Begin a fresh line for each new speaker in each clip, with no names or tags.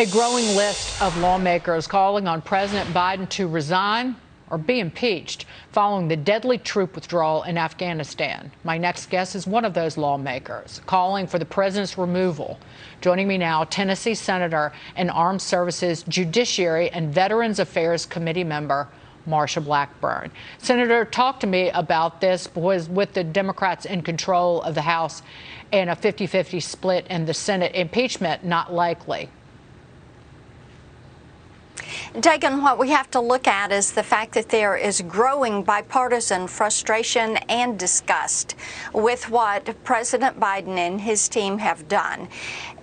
A growing list of lawmakers calling on President Biden to resign or be impeached following the deadly troop withdrawal in Afghanistan. My next guest is one of those lawmakers calling for the president's removal. Joining me now, Tennessee Senator and Armed Services Judiciary and Veterans Affairs Committee member Marsha Blackburn. Senator, talk to me about this. Was with the Democrats in control of the House and a 50-50 split in the Senate, impeachment not likely?
Dagan, what we have to look at is the fact that there is growing bipartisan frustration and disgust with what President Biden and his team have done.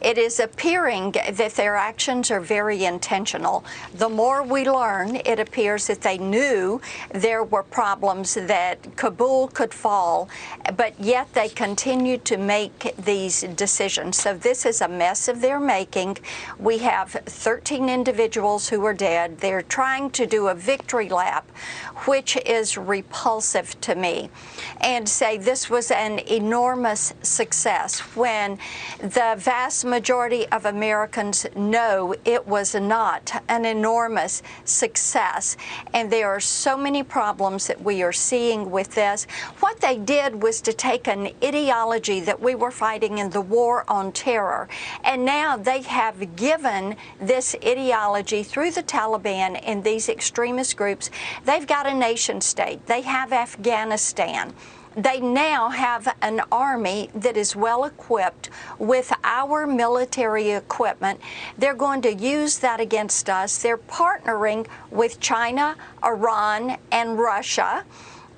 It is appearing that their actions are very intentional. The more we learn, it appears that they knew there were problems, that Kabul could fall, but yet they continue to make these decisions. So this is a mess of their making. We have 13 individuals who are dead. They're trying to do a victory lap, which is repulsive to me, and say this was an enormous success when the vast majority of Americans know it was not an enormous success. And there are so many problems that we are seeing with this. What they did was to take an ideology that we were fighting in the war on terror, and now they have given this ideology through the Taliban and these extremist groups. They've got a nation state. They have Afghanistan. They now have an army that is well equipped with our military equipment. They're going to use that against us. They're partnering with China, Iran, and Russia.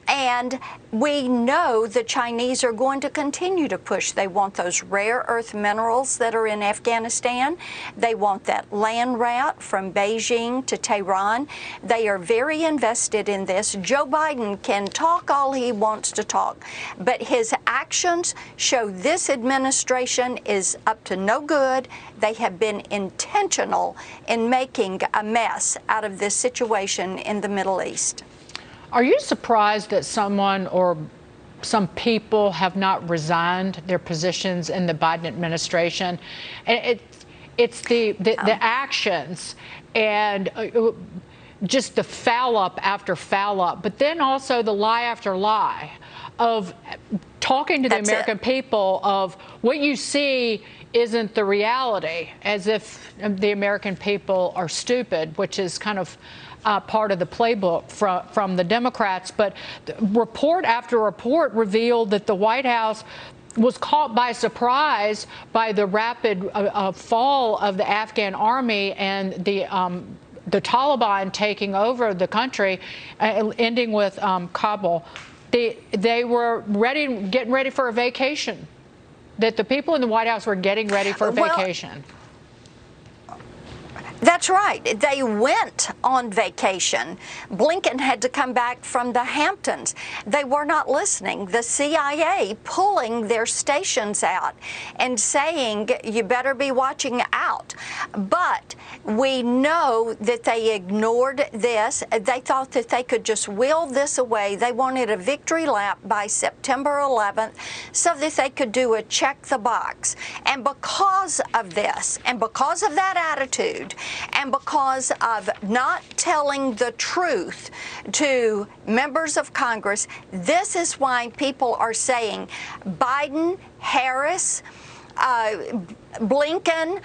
And we know the Chinese are going to continue to push. They want those rare earth minerals that are in Afghanistan. They want that land route from Beijing to Tehran. They are very invested in this. Joe Biden can talk all he wants to talk, but his actions show this administration is up to no good. They have been intentional in making a mess out of this situation in the Middle East.
Are you surprised that someone or some people have not resigned their positions in the Biden administration? And it's the actions and just the foul up after foul up, but then also the lie after lie of talking to the American people of what you see isn't the reality, as if the American people are stupid, which is kind of part of the playbook from the Democrats. But report after report revealed that the White House was caught by surprise by the rapid fall of the Afghan army and the Taliban taking over the country, ending with Kabul. They were getting ready for a vacation. That the people in the White House were getting ready for a vacation.
That's right. They went on vacation. Blinken had to come back from the Hamptons. They were not listening. The CIA pulling their stations out and saying, you better be watching out. But we know that they ignored this. They thought that they could just will this away. They wanted a victory lap by September 11th so that they could do a check the box. And because of this, and because of that attitude, and because of not telling the truth to members of Congress, this is why people are saying Biden, Harris, Blinken,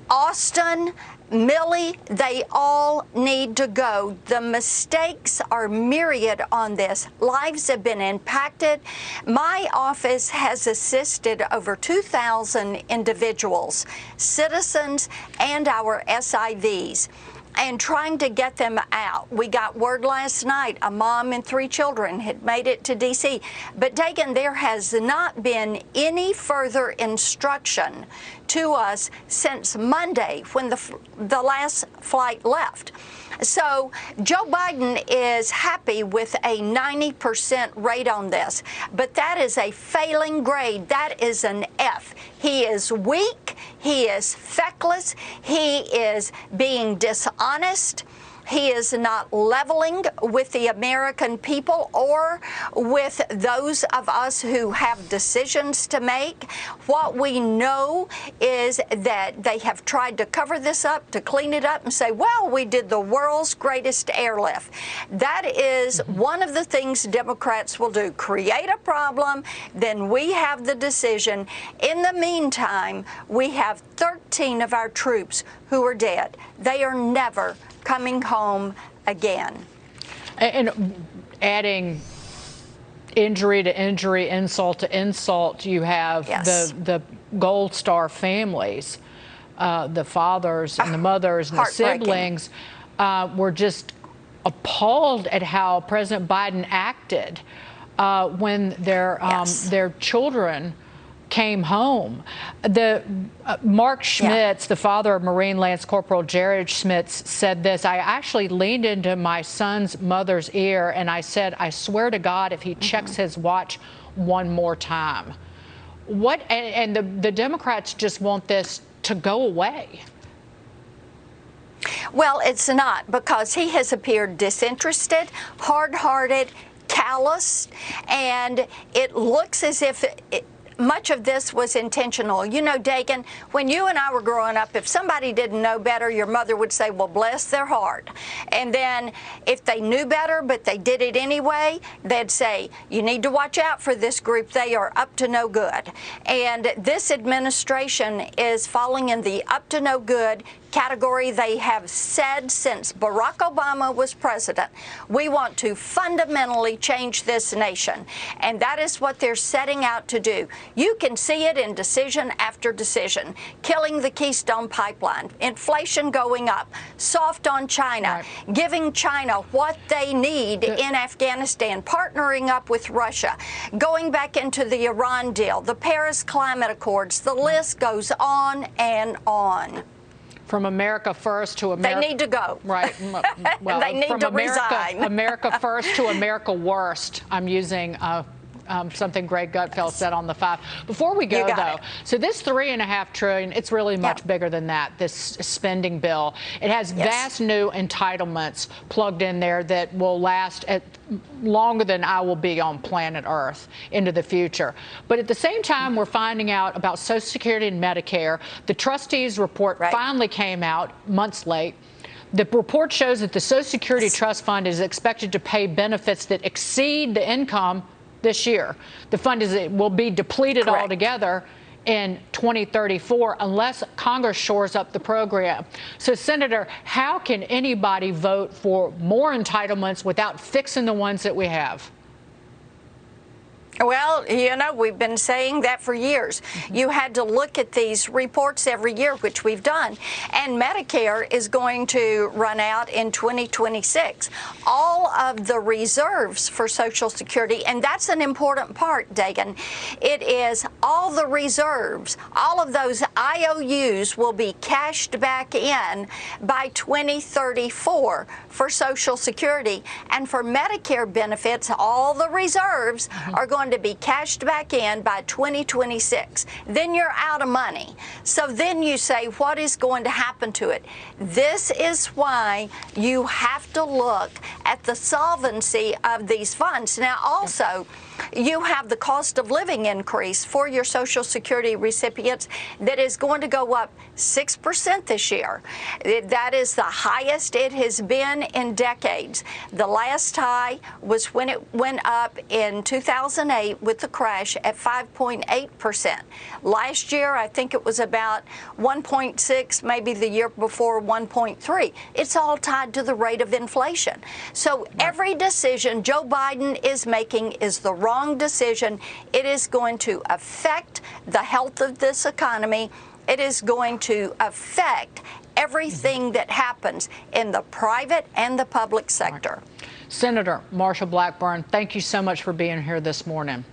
Austin, Milley, they all need to go. The mistakes are myriad on this. Lives have been impacted. My office has assisted over 2,000 individuals, citizens, and our SIVs, and trying to get them out. We got word last night a mom and 3 children had made it to D.C. But Dagan, there has not been any further instruction to us since Monday when the last flight left. So Joe Biden is happy with a 90% rate on this, but that is a failing grade. That is an F. He is weak. He is feckless. He is being dishonest. He is not leveling with the American people or with those of us who have decisions to make. What we know is that they have tried to cover this up, to clean it up and say, well, we did the world's greatest airlift. That is one of the things Democrats will do, create a problem, then we have the decision. In the meantime, we have 13 of our troops who are dead. They are never coming home again.
And adding injury to injury, insult to insult, you have the Gold Star families, the fathers and the mothers and the siblings were just appalled at how President Biden acted when their children came home. The Mark Schmitz, the father of Marine Lance Corporal Jared Schmitz, said this: I actually leaned into my son's mother's ear and I said, I swear to God, if he checks his watch one more time. And the Democrats just want this to go away.
Well, it's not, because he has appeared disinterested, hard-hearted, callous, and it looks as if much of this was intentional. You know, Dagan, when you and I were growing up, if somebody didn't know better, your mother would say, well, bless their heart. And then if they knew better, but they did it anyway, they'd say, you need to watch out for this group. They are up to no good. And this administration is falling in the up to no good category. They have said since Barack Obama was president, we want to fundamentally change this nation. And that is what they're setting out to do. You can see it in decision after decision. Killing the Keystone Pipeline, inflation going up, soft on China, giving China what they need in Afghanistan, partnering up with Russia, going back into the Iran deal, the Paris Climate Accords, the list goes on and on.
From America First to America...
They need to go.
Right. Well,
they need to resign.
America First to America Worst. I'm using something Greg Gutfeld said on the 5. Before we go, though, so this $3.5 trillion, it's really much bigger than that, this spending bill. It has vast new entitlements plugged in there that will last longer than I will be on planet Earth into the future. But at the same time, we're finding out about Social Security and Medicare. The trustees' report finally came out months late. The report shows that the Social Security Trust Fund is expected to pay benefits that exceed the income this year. The fund will be depleted altogether in 2034 unless Congress shores up the program. So, Senator, how can anybody vote for more entitlements without fixing the ones that we have?
Well, you know, we've been saying that for years. You had to look at these reports every year, which we've done. And Medicare is going to run out in 2026. All of the reserves for Social Security, and that's an important part, Dagan, it is all the reserves, all of those IOUs will be cashed back in by 2034 for Social Security. And for Medicare benefits, all the reserves are going to be cashed back in by 2026. Then you're out of money. So then you say, what is going to happen to it? This is why you have to look at the solvency of these funds. Now, also, you have the cost of living increase for your Social Security recipients that is going to go up 6% this year. That is the highest it has been in decades. The last high was when it went up in 2008 with the crash at 5.8%. Last year, I think it was about 1.6, maybe the year before 1.3. It's all tied to the rate of inflation. So every decision Joe Biden is making is the wrong decision. It is going to affect the health of this economy. It is going to affect everything that happens in the private and the public sector.
Senator Marsha Blackburn, thank you so much for being here this morning.